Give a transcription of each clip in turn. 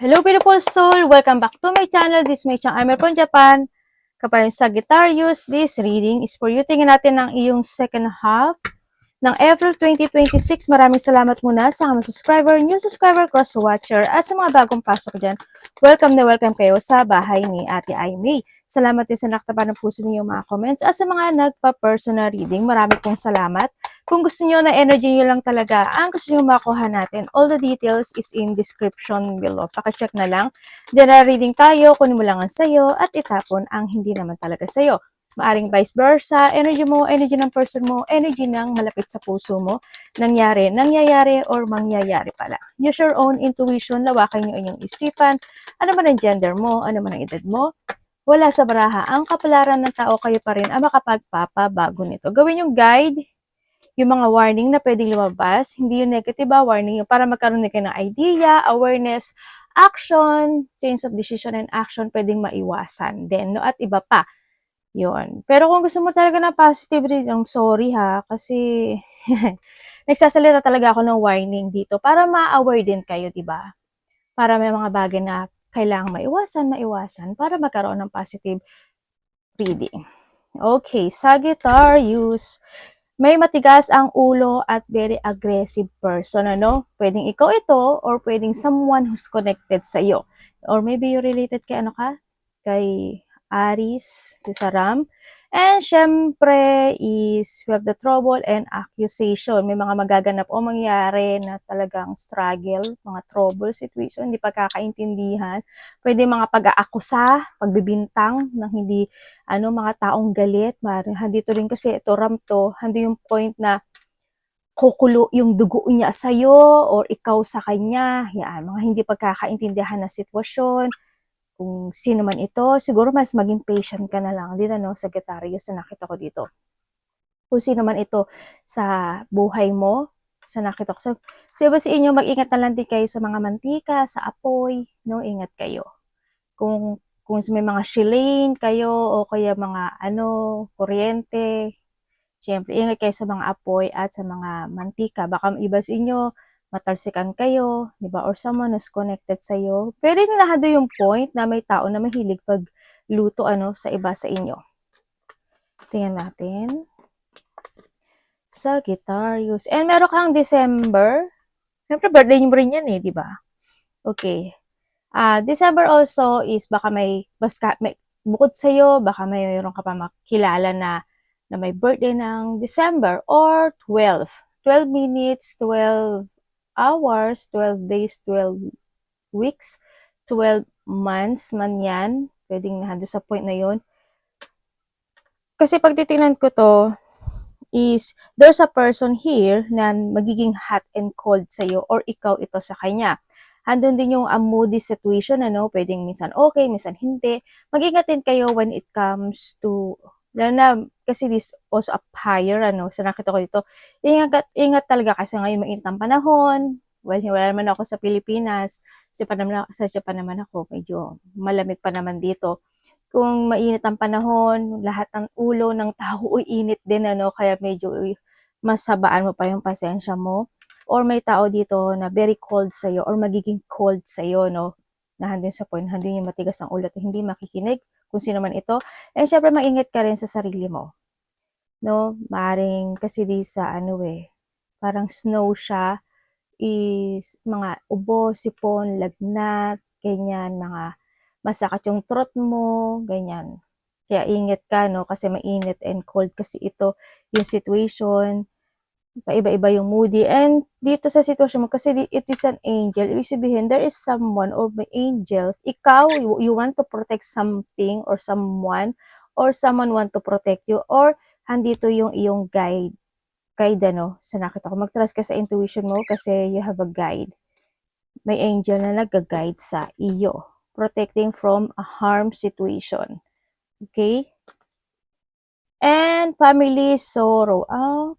Hello beautiful soul! Welcome back to my channel. This is my channel. I'm from Japan. Kapag Sagittarius, this reading is for you. Tingnan natin ang iyong second half ng April 2026. Maraming salamat muna sa mga subscriber, new subscriber, cross-watcher, at sa mga bagong pasok dyan. Welcome na welcome kayo sa bahay ni Ate Aimee. Salamat din sa nakatapan ng puso niyo mga comments at sa mga nagpa-personal reading. Marami pong salamat. Kung gusto niyo na energy niyo lang talaga ang gusto niyo makuha natin, all the details is in description below. Paka-check na lang. General reading tayo, kunin mo lang ang sayo at itapon ang hindi naman talaga sayo. Maaring vice versa, energy mo, energy ng person mo, energy ng malapit sa puso mo, nangyayari, or mangyayari pala. Use your own intuition, lawakan nyo inyong isipan, ano man ang gender mo, ano man ang edad mo. Wala sa baraha, ang kapalaran ng tao kayo pa rin ang makapagpapabago nito. Gawin yung guide, yung mga warning na pwedeng lumabas, hindi yung negative warning, yung para magkaroon kayo ng idea, awareness, action, change of decision and action, pwedeng maiwasan. Then, no, at iba pa. Yun. Pero kung gusto mo talaga ng positivity, sorry ha, kasi nagsasalita talaga ako ng warning dito para ma-aware din kayo, di ba? Para may mga bagay na kailangang maiwasan para magkaroon ng positive reading. Okay, Sagittarius. May matigas ang ulo at very aggressive person, ano? Pwedeng ikaw ito or pwedeng someone who's connected sa iyo. Or maybe you related kay ano ka? Kay Aries, sa Ram. And syempre is we have the trouble and accusation. May mga magaganap o mangyari na talagang struggle, mga trouble situation, hindi pagkakaintindihan. Pwede mga pag-aakusa, pagbibintang ng hindi mga taong galit. Dito rin kasi ito Ram to, handi yung point na kukulo yung dugo niya sa'yo or ikaw sa kanya. Yan, mga hindi pagkakaintindihan na sitwasyon. Kung sino man ito, siguro mas maging patient ka na lang din, Sagittarius, na nakita ko dito. Kung sino man ito sa buhay mo, sa nakita ko. So iba sa inyo, mag-ingat na lang din kayo sa mga mantika, sa apoy, no? Ingat kayo. Kung may mga shilane kayo o kaya mga kuryente, siyempre, ingat kayo sa mga apoy at sa mga mantika. Baka iba sa inyo, matalsikan kayo, di ba? Or someone who's connected sa iyo. Pwede na doon yung point na may tao na mahilig pagluto sa iba sa inyo. Tingnan natin. Sagittarius. And meron kang December. Siyempre, birthday nyo rin yan di ba? Okay. December also is baka may bukod sa iyo, baka mayroon ka pa makilala na may birthday ng December or 12 minutes, 12 hours, 12 days, 12 weeks, 12 months man yan. Pwedeng nahado sa point na yun. Kasi pag titingnan ko to, is there's a person here na magiging hot and cold sa'yo or ikaw ito sa kanya. Andun din yung moody situation, pwedeng minsan okay, minsan hindi. Mag-ingat din kayo when it comes to, lalo na, kasi this also a fire, sa nakita ko dito. Ingat talaga kasi ngayon mainit ang panahon. Well, wala naman ako sa Pilipinas. Sa Japan naman ako, medyo malamig pa naman dito. Kung mainit ang panahon, lahat ng ulo ng tao ay init din, kaya medyo masabaan mo pa yung pasensya mo. Or may tao dito na very cold sa'yo or magiging cold sa'yo, na handin sa point, handin yung matigas ang ulo at hindi makikinig kung sino man ito. And syempre, maingat ka rin sa sarili mo. Maring kasi di sa parang snow siya, is mga ubo, sipon, lagnat, ganyan, mga masakit yung throat mo, ganyan. Kaya ingat ka, kasi mainit and cold kasi ito, yung situation, paiba-iba yung moody. And dito sa sitwasyon mo, kasi it is an angel, ibig sabihin, there is someone or may angels, ikaw, you want to protect something or someone want to protect you, or handito yung iyong guide, sa nakita ko. Mag-trust ka sa intuition mo kasi you have a guide. May angel na nag-guide sa iyo, protecting from a harm situation. Okay? And family sorrow.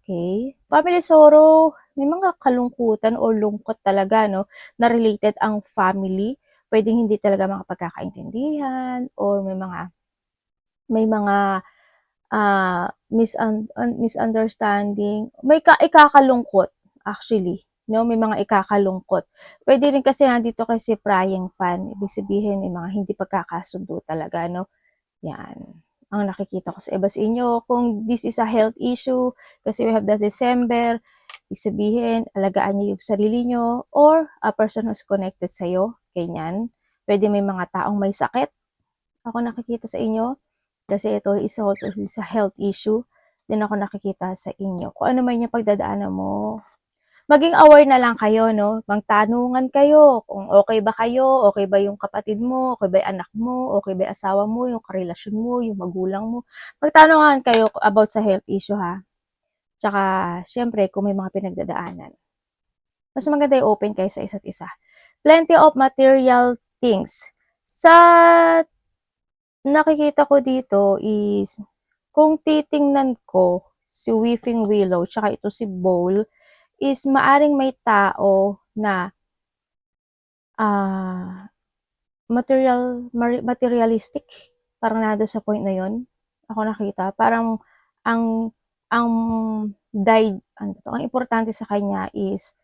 Okay. Family sorrow, may mga kalungkutan o lungkot talaga, na related ang family. Pwedeng hindi talaga makapagkakaintindihan or may mga misunderstanding. May ikakalungkot, actually. no? May mga ikakalungkot. Pwede rin kasi nandito kasi frying pan. Ibig sabihin, may mga hindi pagkakasundo talaga, no? Yan. Ang nakikita ko sa iba sa inyo. Kung this is a health issue, kasi we have the December, ibig sabihin, alagaan niyo yung sarili niyo or a person who's connected sa'yo. Ganyan. Pwede may mga taong may sakit. Ako nakikita sa inyo. Kasi ito is also is a health issue. Din ako nakikita sa inyo. Kung ano man yung pagdadaanan mo, maging aware na lang kayo, no? Magtanungan kayo kung okay ba kayo, okay ba yung kapatid mo, okay ba yung anak mo, okay ba yung asawa mo, yung karelasyon mo, yung magulang mo. Magtanungan kayo about sa health issue, ha? Tsaka, syempre, kung may mga pinagdadaanan. Mas maganda yung open kayo sa isa't isa. Plenty of material things. Sa nakikita ko dito is, kung titingnan ko si Weeping Willow, tsaka ito si Bowl, is maaring may tao na materialistic. Parang nado sa point na yon. Ako nakita. Parang ang ang ang importante sa kanya is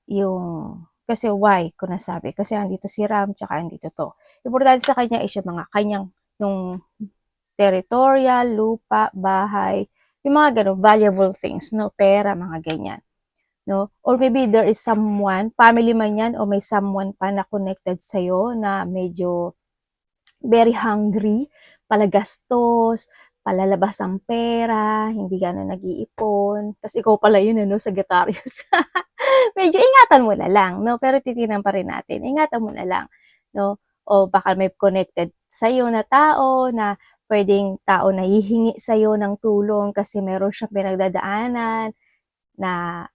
yung kasi why ko nasabi kasi andito si Ram tsaka andito to. Importante sa kanya is yung mga kanyang yung territorial, lupa, bahay, yung mga ganun, valuable things, no, pera, mga ganyan. No? Or maybe there is someone, family man yan, o may someone pa na connected sa'yo na medyo very hungry, palagastos, palalabas ng pera, hindi gano'n nag-iipon. Tapos ikaw pala yun, ano, Sagittarius. Medyo ingatan mo na lang, no? Pero titinan pa rin natin. Ingatan mo na lang, no? O baka may connected sa'yo na tao na pwedeng tao na hihingi sa'yo ng tulong kasi meron siyang pinagdadaanan na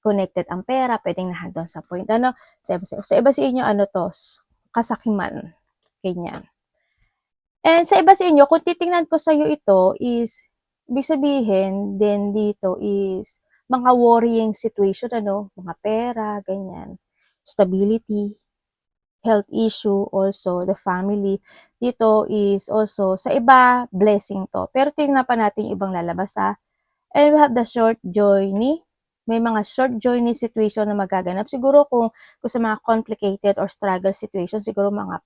connected ang pera, pwedeng nandun sa point. Ano, sa iba sa inyo, ano to, kasakiman. Ganyan. And sa iba sa inyo, kung titingnan ko sa'yo ito is, ibig sabihin, then dito is, mga worrying situation, ano, mga pera, ganyan, stability, health issue, also the family. Dito is also, sa iba, blessing to. Pero tingnan pa natin yung ibang lalabas, ha. And we have the short journey. May mga short journey situation na magaganap. Siguro kung sa mga complicated or struggle situation, siguro mga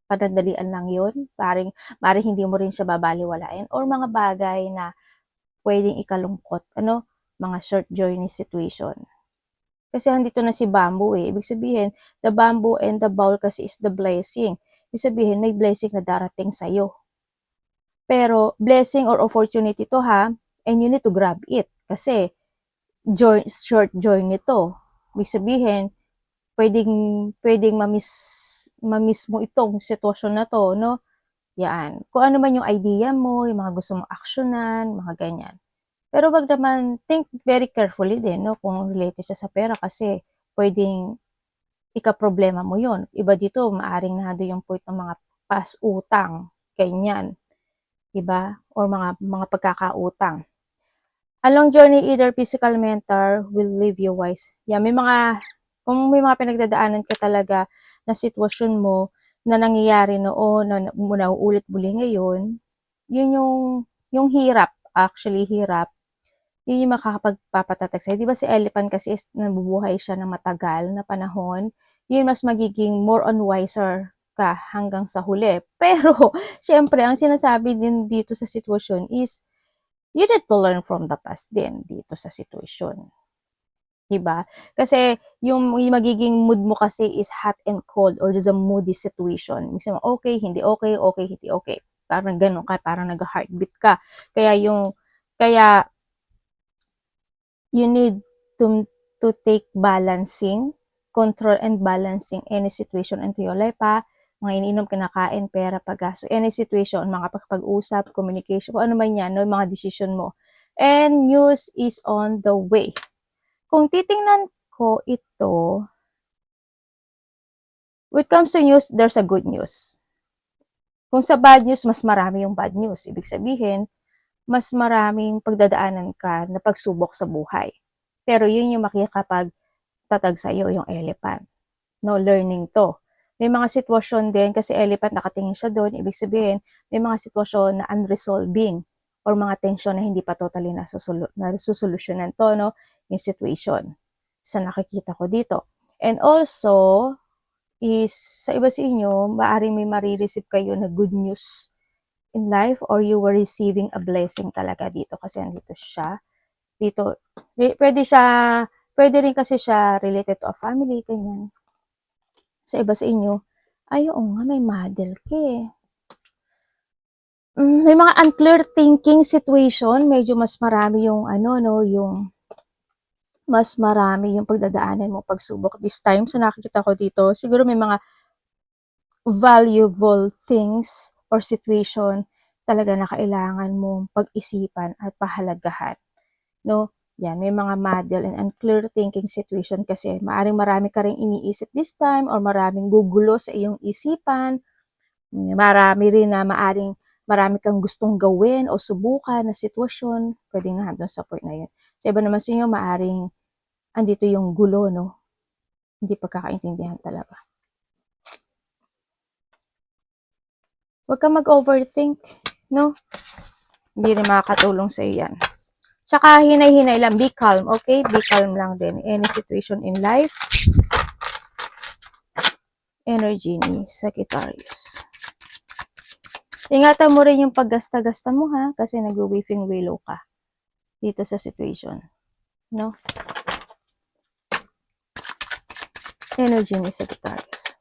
panandalian lang yun. Paring hindi mo rin siya babaliwalain. Or mga bagay na pwedeng ikalungkot. Ano? Mga short journey situation. Kasi andito na si bamboo eh. Ibig sabihin, the bamboo and the bowl kasi is the blessing. Ibig sabihin, may blessing na darating sa'yo. Pero, blessing or opportunity to ha, and you need to grab it. Kasi, short journey to. Ibig sabihin, pwedeng mamiss mo itong sitwasyon na to, no? Yan. Kung ano man yung idea mo, yung mga gusto mong aksyonan, mga ganyan. Pero wag naman, think very carefully din, no? Kung related siya sa pera kasi pwedeng ika-problema mo yon. Iba dito, maaring nado yung point ng mga pas-utang, ganyan. Diba? Or mga pagkakautang. A long journey, either physical, mental, will leave you wise. Yeah, kung may mga pinagdadaanan ka talaga na sitwasyon mo na nangyayari noon, na nauulit muli ngayon, yun yung hirap, actually hirap, yun yung makakapagpapatatag sa'yo. Di ba si elephant kasi is nabubuhay siya ng matagal na panahon, yun mas magiging more on wiser ka hanggang sa huli. Pero, syempre, ang sinasabi din dito sa sitwasyon is, you need to learn from the past din dito sa sitwasyon. Diba? Kasi yung magiging mood mo kasi is hot and cold or there's a moody situation. Minsan okay, hindi okay, okay, hindi okay. Parang ganun ka, parang nag-heartbeat ka. Kaya you need to take balancing, control and balancing any situation into your life ha. Mga iniinom, kinakain, pera, paggasto, any situation, mga pag-usap, communication, kung ano man yan, no, mga decision mo. And news is on the way. Kung titingnan ko ito, when it comes to news, there's a good news. Kung sa bad news, mas marami yung bad news. Ibig sabihin, mas maraming pagdadaanan ka na pagsubok sa buhay. Pero yun yung makikapagtatag sa'yo, yung elephant. No, learning to. May mga sitwasyon din, kasi elephant nakatingin siya doon, ibig sabihin, may mga sitwasyon na unresolving or mga tensyon na hindi pa totally nasusolusyonan to, no, yung situation. sa nakikita ko dito. And also, is sa iba sa inyo, maaaring may marireceive kayo na good news in life or you were receiving a blessing talaga dito kasi andito siya. Dito, pwede rin kasi siya related to a family, ganyan. Sa iba sa inyo, ay oo nga, may model ka eh. May mga unclear thinking situation, medyo mas marami yung yung mas marami yung pagdadaanan mo pagsubok. This time, sa nakikita ko dito, siguro may mga valuable things or situation talaga na kailangan mong pag-isipan at pahalagahan. No? Yan, may mga muddle and unclear thinking situation kasi maaring marami ka rin iniisip this time or maraming gugulo sa iyong isipan. Marami rin na marami kang gustong gawin o subukan na sitwasyon, pwedeng nandun sa point na yun. Sa iba naman sa inyo, maaring andito yung gulo, no? Hindi pagkakaintindihan talaga. Huwag kang mag-overthink, no? Hindi rin makakatulong sa iyo yan. Tsaka hinay-hinay lang, be calm, okay? Be calm lang din. Any situation in life. Energy ni Sagittarius. Ingatan mo rin yung paggasta-gasta mo ha, kasi nag-weaving willow ka dito sa situation. No? Energy ni Sagittarius.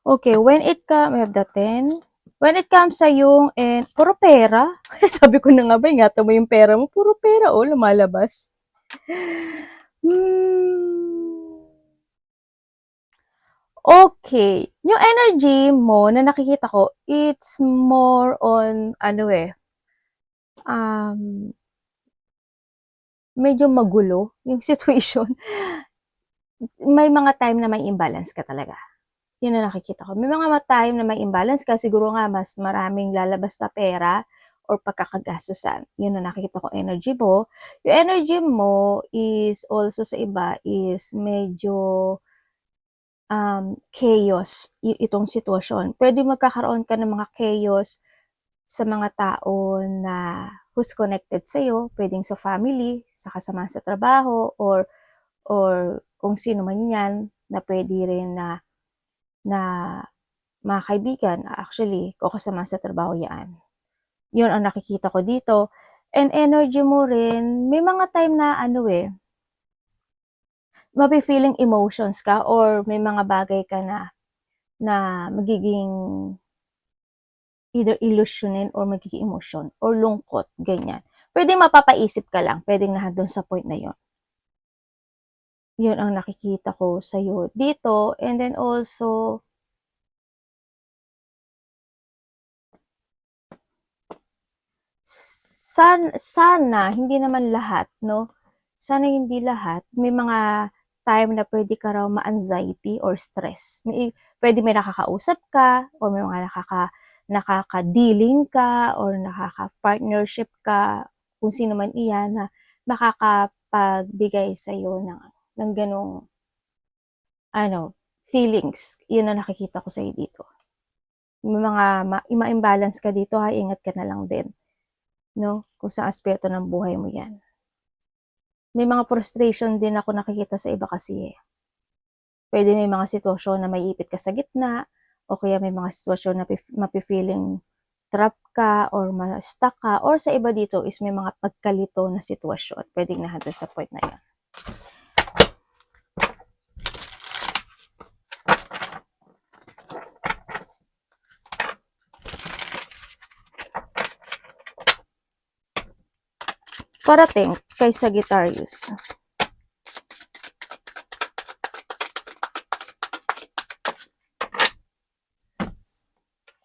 Okay, when it comes, we have the 10. When it comes sa yung, puro pera. Sabi ko na nga ba, ingatan mo yung pera mo, puro pera, lumalabas. Okay. Yung energy mo na nakikita ko, it's more on, medyo magulo yung situation. May mga time na may imbalance ka talaga. Yun ang nakikita ko. May mga time na may imbalance ka, siguro nga mas maraming lalabas na pera or pagkakagastusan. Yun ang nakikita ko energy mo. Yung energy mo is also sa iba is medyo chaos itong sitwasyon. Pwede magkakaroon ka ng mga chaos sa mga tao na who's connected sa'yo, pwedeng sa family, sa kasama sa trabaho, or kung sino man yan na pwede rin na mga kaibigan, actually, o kasama sa trabaho yan. Yun ang nakikita ko dito. And energy mo rin, may mga time na mafe-feeling emotions ka or may mga bagay ka na magiging either illusionin or magiging emotion or lungkot, ganyan. Pwedeng mapapaisip ka lang, pwedeng nandun sa point na yun. Yun ang nakikita ko sa'yo dito. And then also, sana, hindi naman lahat, no? Sana hindi lahat. May mga time na pwede ka raw ma-anxiety or stress. Pwede may nakakausap ka or may mga nakaka-dealing ka or nakaka-partnership ka, kung sino man iyan na makakapagbigay sa'yo ng ganong feelings. Yun ang nakikita ko sa'yo dito. May mga ima-imbalance ka dito ha, ingat ka na lang din. No? Kung sa aspeto ng buhay mo yan. May mga frustration din ako nakikita sa iba kasi eh. Pwede may mga sitwasyon na may ipit ka sa gitna, o kaya may mga sitwasyon na mapi-feeling trap ka or ma-stuck ka, or sa iba dito is may mga pagkalito na sitwasyon. Pwedeng nahado sa point na yan. Parating kay Sagittarius.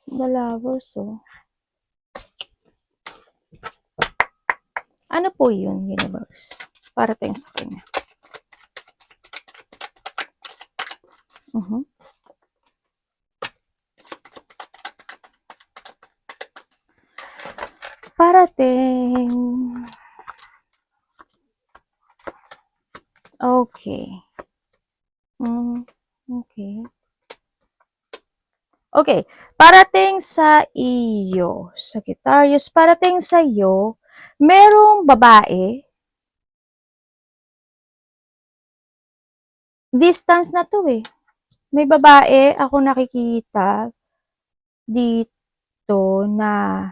The Lovers, Ano po yun, Universe? Parating sa kanya. Parating. Okay. Okay. Okay, parating sa iyo, Sagittarius, parating sa iyo, merong babae, distance na to eh. May babae ako nakikita dito na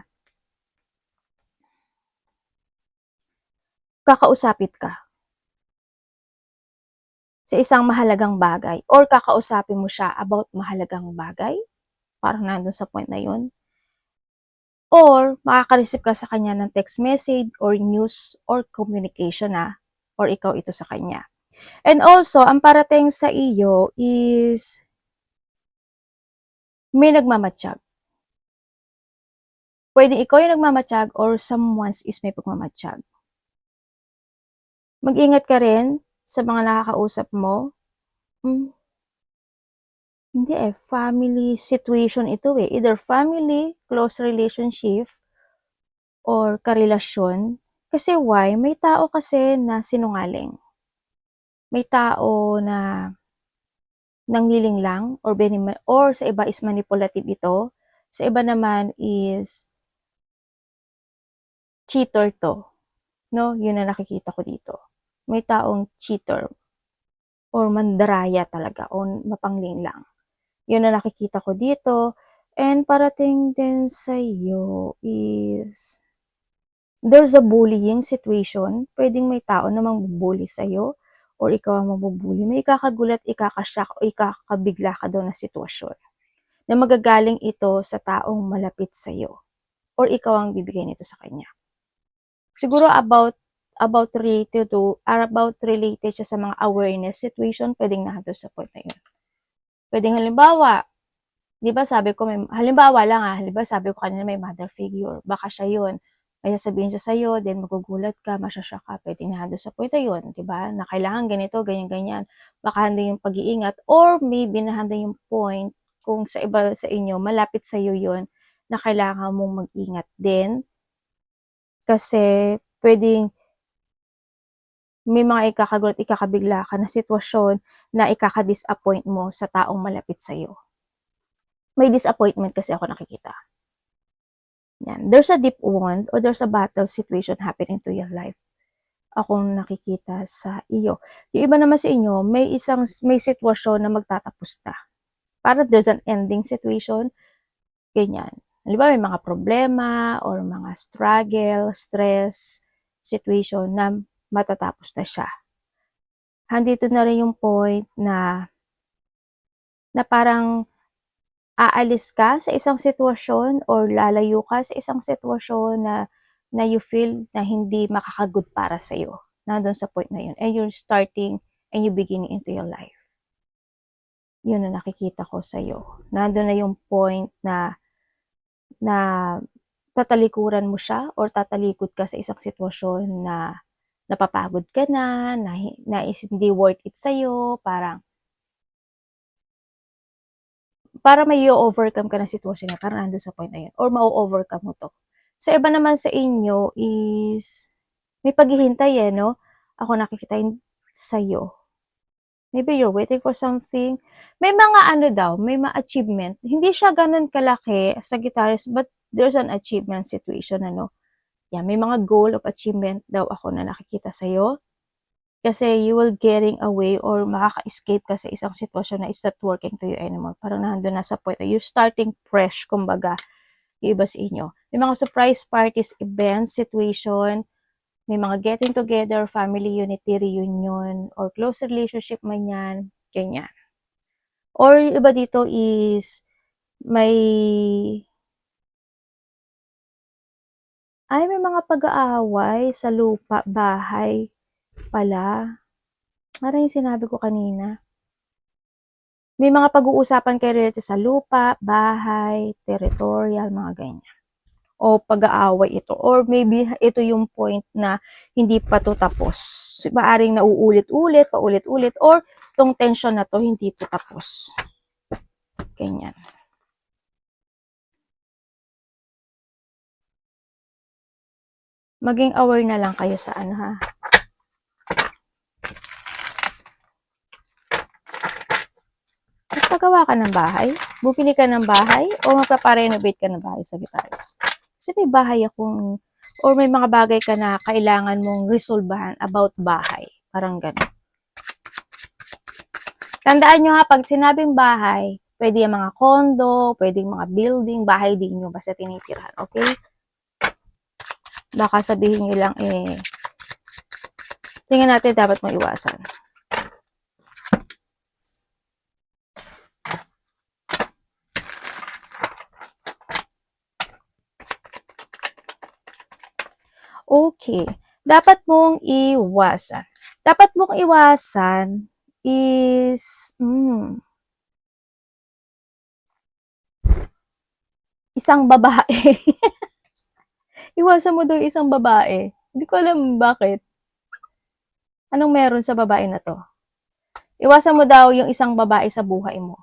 kakausapit ka sa isang mahalagang bagay or kakausapin mo siya about mahalagang bagay. Parang nandun sa point na yun. Or makaka-receive ka sa kanya ng text message or news or communication or ikaw ito sa kanya. And also, ang parating sa iyo is may nagmamatsyag. Pwede ikaw yung nagmamatsyag or someone is may pagmamatsyag. Mag-ingat ka rin sa mga nakakausap mo. Hindi family situation ito eh. Either family, close relationship, or karelasyon. Kasi why? May tao kasi na sinungaling. May tao na nangliling lang or sa iba is manipulative ito. Sa iba naman is cheater to. No? Yun na nakikita ko dito. May taong cheater or mandaraya talaga o mapangling lang. Yun na nakikita ko dito. And parating din sa iyo is there's a bullying situation. Pwedeng may tao na mangbubully sa'yo or ikaw ang mabubully. May ikakagulat, ikakashock o ikakabigla ka daw na sitwasyon na magagaling ito sa taong malapit sa'yo or ikaw ang bibigay nito sa kanya. Siguro about related siya sa mga awareness situation, pwedeng nandun sa point na yun. Pwedeng halimbawa, di ba sabi ko, halimbawa sabi ko kanina may mother figure, baka siya yun. May sasabihin siya sa'yo, then magugulat ka, masyasya ka, pwedeng nandun sa point na yun, di ba? Na kailangan ganito, ganyan-ganyan. Baka handa yung pag-iingat, or maybe nahanda yung point kung sa iba sa inyo, malapit sa'yo yun, na kailangan mong mag-ingat din. Kasi pwedeng may mga ikakagulat, ikakabigla ka na sitwasyon na ikaka-disappoint mo sa taong malapit sa'yo. May disappointment kasi ako nakikita. Yan. There's a deep wound or there's a battle situation happening to your life. Akong nakikita sa iyo. Yung iba naman sa inyo, may sitwasyon na magtatapos na. Para there's an ending situation, ganyan. Halimbawa, may mga problema or mga struggle, stress, situation na matatapos na siya. Handito na rin yung point na parang aalis ka sa isang sitwasyon or lalayo ka sa isang sitwasyon na you feel na hindi makakagood para sa'yo. Nandun sa point na yun. And you're starting and you beginning into your life. Yun na nakikita ko sa'yo. Nandun na yung point na tatalikuran mo siya or tatalikod ka sa isang sitwasyon na napapagod ka na hindi worth it sa'yo, para may i-overcome ka na sitwasyon na parang nandun sa point na yun or ma-overcome mo to. Sa iba naman sa inyo is may paghihintay no? Ako nakikita sa'yo. Maybe you're waiting for something. May mga may mga achievement. Hindi siya ganun kalaki sa Sagittarius, but there's an achievement situation, Yeah, may mga goal of achievement daw ako na nakikita sa'yo. Kasi you will getting away or makaka-escape ka sa isang sitwasyon na it's not working to you anymore. Parang nandun na sa point na you're starting fresh, kumbaga, yung iba sa inyo. May mga surprise parties, events, situation, may mga getting together, family unity, reunion, or close relationship man yan, ganyan. Or yung iba dito is may mga pag-aaway sa lupa, bahay pala. Parang yung sinabi ko kanina. May mga pag-uusapan kayo related sa lupa, bahay, territorial, mga ganyan. O pag-aaway ito. Or maybe ito yung point na hindi pa to tapos. Maaring nauulit-ulit, paulit-ulit, or tong tension na to hindi to tapos. Ganyan. Maging aware na lang kayo sa Gagawa ka ng bahay? Bubili ka ng bahay? O magpaparenovate ka ng bahay, Sagittarius? Kasi may bahay akong, or may mga bagay ka na kailangan mong resolbahan about bahay. Parang gano'n. Tandaan nyo ha, pag sinabing bahay, pwede yung mga condo, pwede yung mga building, bahay din nyo, basta tinitirhan, okay? Baka sabihin nyo lang, tingnan natin dapat maiwasan. Okay. Dapat mong iwasan. Dapat mong iwasan is, isang babae. Iwasan mo daw isang babae. Hindi ko alam bakit. Anong meron sa babae na to? Iwasan mo daw yung isang babae sa buhay mo.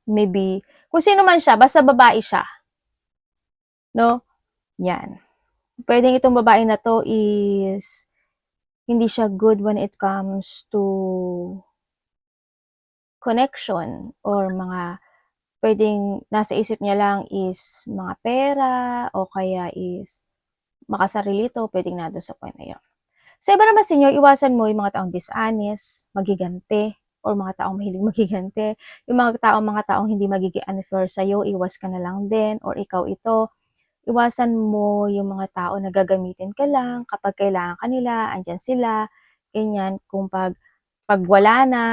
Maybe, kung sino man siya, basta babae siya. No? Yan. Pwedeng itong babae na to is hindi siya good when it comes to connection or mga pwedeng nasa isip niya lang is mga pera o kaya is makasarili to, pwedeng na doon sa point na yun. Sa iba naman sa inyo, iwasan mo yung mga taong dishonest, magigante, or mga taong mahilig magigante. Yung mga taong hindi magiging unfair sa'yo, iwas ka na lang din, or ikaw ito. Iwasan mo yung mga tao na gagamitin ka lang, kapag kailangan ka nila, andyan sila, ganyan, kung pag wala na,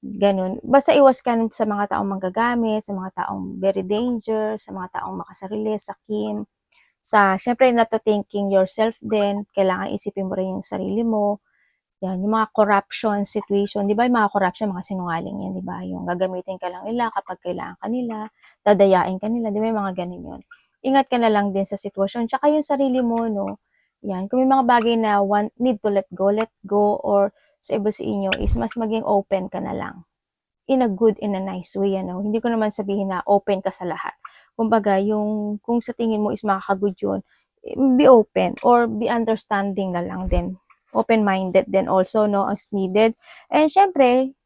ganun. Basta iwas ka sa mga taong manggagamit, sa mga taong very danger, sa mga taong makasarili, sakim, syempre not to thinking yourself din, kailangan isipin mo rin yung sarili mo. Yan, yung mga corruption situation, di ba yung mga corruption, mga sinungaling yan, di ba? Yung gagamitin ka lang nila kapag kailangan ka nila, dadayain ka nila, di ba yung mga ganun yun. Ingat ka na lang din sa sitwasyon. Tsaka yung sarili mo, no? Yan, kung may mga bagay na need to let go, or sa iba sa inyo is mas maging open ka na lang. In a good, in a nice way, ano? Hindi ko naman sabihin na open ka sa lahat. Kumbaga, kung sa tingin mo is makakagood yun, be open or be understanding na lang din. Open-minded din also, no, as needed. And syempre,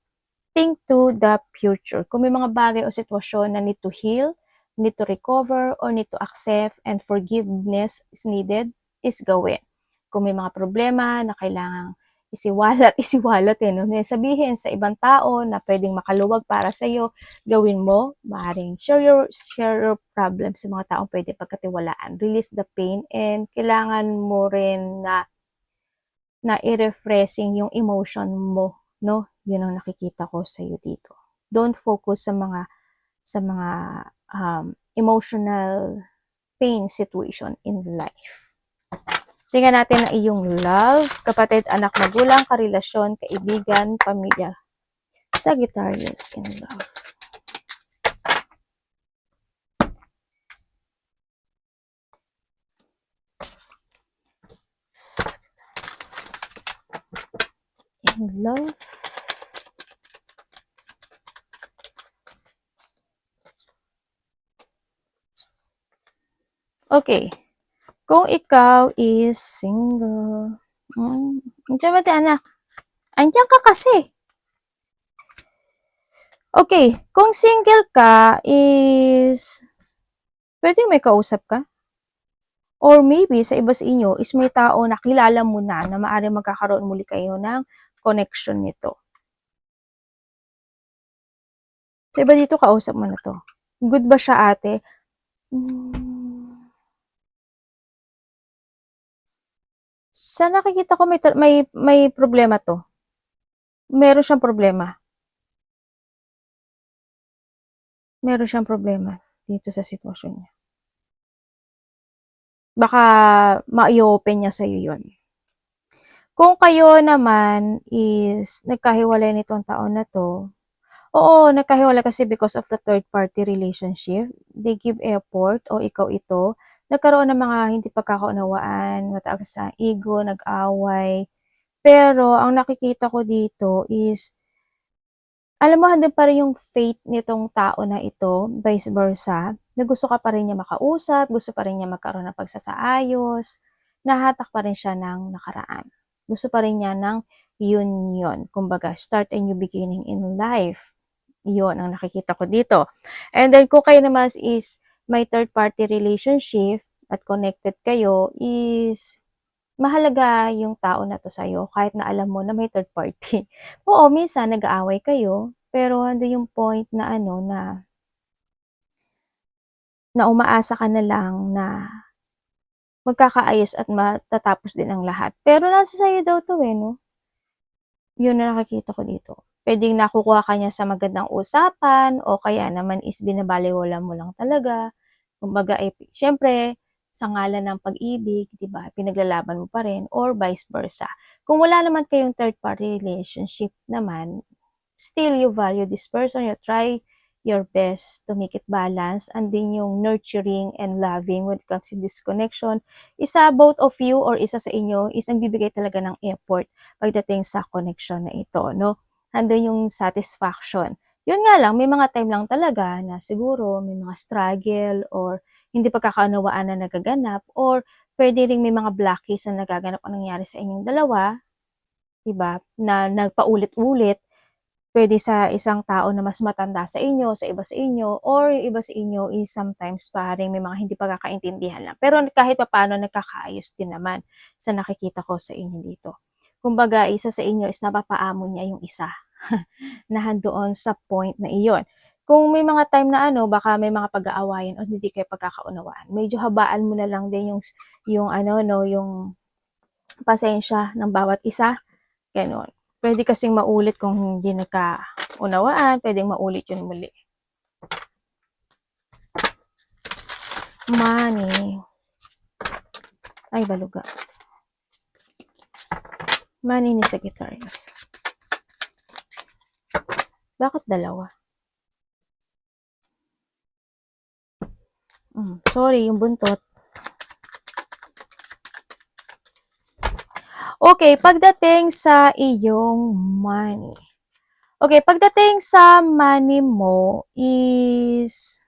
think to the future. Kung may mga bagay o sitwasyon na need to heal, need to recover, or need to accept, and forgiveness is needed, is gawin. Kung may mga problema na kailangang isiwalat no? Sabihin sa ibang tao na pwedeng makaluwag para sa iyo, gawin mo, maaaring share your problem sa mga taong pwede pagkatiwalaan. Release the pain, and kailangan mo rin na i-refreshing yung emotion mo, no? Yun ang nakikita ko sa iyo dito. Don't focus sa mga emotional pain situation in life. Tingnan natin ang iyong love, kapatid, anak, magulang, karelasyon, kaibigan, pamilya. Sagittarius in love. In love. Okay. Kung ikaw is single. Andiyan ba anak? Andiyan ka kasi. Okay. Kung single ka is pwedeng may kausap ka? Or maybe sa iba sa inyo is may tao na kilala mo na maaaring magkakaroon muli kayo ng connection nito. Sa iba dito, kausap mo na to. Good ba siya, ate? Sa nakikita ko may problema to. Meron siyang problema. Meron siyang problema dito sa sitwasyon niya. Baka ma-i-open niya sa'yo yun. Kung kayo naman is nagkahiwalay nitong taon na to, oo, nagkahiwalay kasi because of the third party relationship. They give effort, o ikaw ito, nagkaroon ng mga hindi pagkakaunawaan, mataas sa ego, nag-away. Pero ang nakikita ko dito is, alam mo, handang pa rin yung faith nitong tao na ito, vice versa, na gusto ka pa rin niya makausap, gusto pa rin niya magkaroon ng pagsasaayos, nahatak pa rin siya ng nakaraan. Gusto pa rin niya ng union, kumbaga, start a new beginning in life. Iyon ang nakikita ko dito. And then, kung kayo naman is may third-party relationship at connected kayo, is mahalaga yung tao na to sa'yo kahit na alam mo na may third party. Oo, minsan nag-aaway kayo, pero andun yung point na ano na umaasa ka na lang na magkakaayos at matatapos din ang lahat. Pero nasa sa'yo daw 'to, eh, 'no? Yun na nakikita ko dito. Puwedeng nakukuha ka niya sa magandang usapan o kaya naman is binabalewala mo lang talaga. Kumbaga, eh, siyempre sa ngalan ng pag-ibig, 'di ba, pinaglalaban mo pa rin or vice versa. Kung wala naman kayong third party relationship naman, still you value this person, you try your best to make it balance, and din yung nurturing and loving when it comes to this connection. Isa both of you or isa sa inyo is ang bibigay talaga ng effort pagdating sa connection na ito, no? Andun yung satisfaction. Yun nga lang, may mga time lang talaga na siguro may mga struggle or hindi pagkakaunawaan na nagaganap or pwede ring may mga blockies na nagaganap o nangyari sa inyong dalawa, 'di ba, na nagpaulit-ulit. Puwede sa isang tao na mas matanda sa inyo, sa iba sa inyo, or yung iba sa inyo is sometimes paring may mga hindi pagkakaintindihan lang. Pero kahit papaano nagkakaayos din naman sa nakikita ko sa inyo dito. Kumbaga, isa sa inyo is napapaamo niya yung isa na handoon sa point na iyon. Kung may mga time na ano, baka may mga pag-aawayan o hindi kayo pagkakaunawaan, medyo habaan mo na lang din yung ano, no, yung pasensya ng bawat isa, gano'n. Puwede kasing maulit kung hindi nagkaunawaan, puwedeng maulit yun muli. Money. Ay, baluga. Money ni Sagittarius. Bakit dalawa? Sorry, yung buntot. Okay, pagdating sa iyong money. Okay, pagdating sa money mo is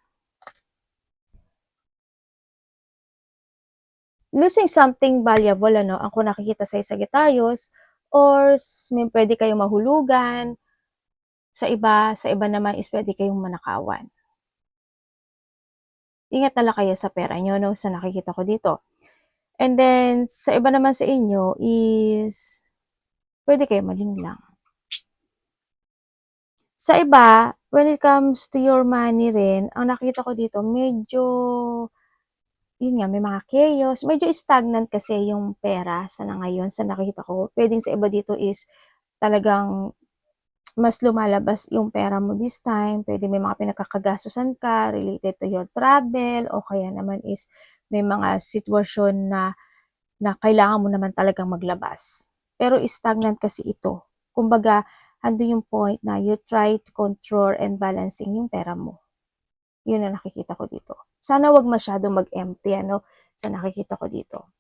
losing something valuable, ano, ang kung nakikita sa Sagittarius, or may pwede kayong mahulugan, sa iba naman is pwede kayong manakawan. Ingat na lang kayo sa pera nyo, no, sa nakikita ko dito. And then, sa iba naman sa inyo is pwede kayo malinlang. Sa iba, when it comes to your money rin, ang nakita ko dito, medyo, yun nga, may mga chaos, medyo stagnant kasi yung pera sa na ngayon, sa nakikita ko. Pwedeng sa iba dito is talagang mas lumalabas yung pera mo this time, pwede may mga pinagkakagastusan ka related to your travel, o kaya naman is may mga sitwasyon na kailangan mo naman talagang maglabas. Pero stagnant kasi ito. Kumbaga, andun yung point na you try to control and balancing yung pera mo. Yun ang nakikita ko dito. Sana wag masyadong mag-empty, ano, sa nakikita ko dito.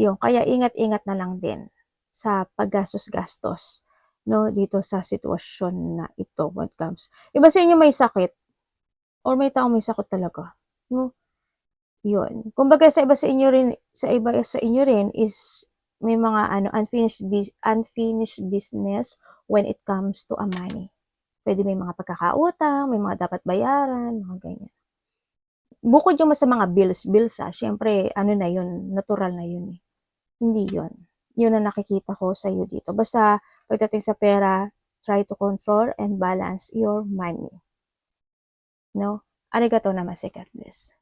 Yun, kaya ingat-ingat na lang din sa paggastos-gastos, no, dito sa sitwasyon na ito when it comes. Iba sa inyo may sakit or may taong may sakit talaga, no? Yun. Kumbaga sa iba sa inyo rin, is may mga ano unfinished business when it comes to a money. Pwede may mga pagkakautang, may mga dapat bayaran, mga ganyan. Bukod yung sa mga bills, syempre ano na yun, natural na yun, eh. Hindi yun. Yun ang nakikita ko sa iyo dito. Basta pagdating sa pera, try to control and balance your money. No? Arigatou namaste, God bless.